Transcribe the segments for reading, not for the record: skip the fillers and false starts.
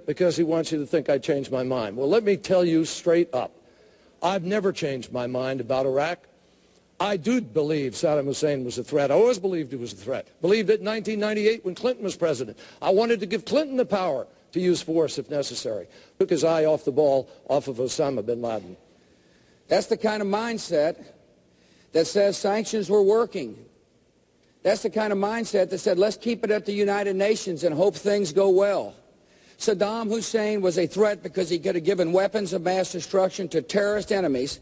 because he wants you to think I changed my mind. Well, let me tell you straight up. I've never changed my mind about Iraq. I do believe Saddam Hussein was a threat. I always believed he was a threat. Believed it in 1998 when Clinton was president. I wanted to give Clinton the power to use force if necessary. Took his eye off the ball off of Osama bin Laden. That's the kind of mindset that says sanctions were working. That's the kind of mindset that said, let's keep it at the United Nations and hope things go well. Saddam Hussein was a threat because he could have given weapons of mass destruction to terrorist enemies.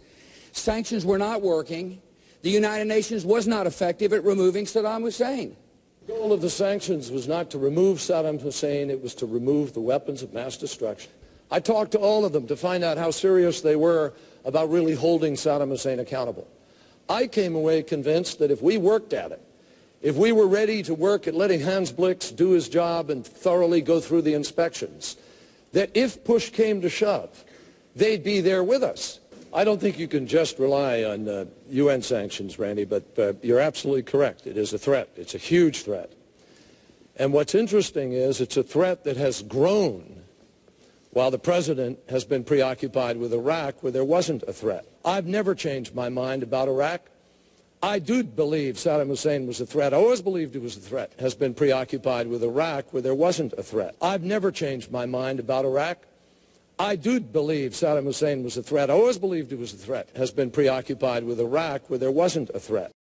Sanctions were not working. The United Nations was not effective at removing Saddam Hussein. The goal of the sanctions was not to remove Saddam Hussein, it was to remove the weapons of mass destruction. I talked to all of them to find out how serious they were about really holding Saddam Hussein accountable. I came away convinced that if we worked at it, if we were ready to work at letting Hans Blix do his job and thoroughly go through the inspections, that if push came to shove, they'd be there with us. I don't think you can just rely on UN sanctions, Randy, but you're absolutely correct. It is a threat. It's a huge threat. And what's interesting is it's a threat that has grown while the president has been preoccupied with Iraq, where there wasn't a threat. I've never changed my mind about Iraq. I do believe Saddam Hussein was a threat. I always believed he was a threat. Has been preoccupied with Iraq, where there wasn't a threat. I've never changed my mind about Iraq. I do believe Saddam Hussein was a threat. I always believed he was a threat. Has been preoccupied with Iraq, where there wasn't a threat.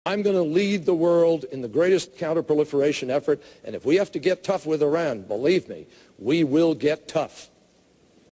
I'm going to lead the world in the greatest counterproliferation effort, and if we have to get tough with Iran, believe me, we will get tough.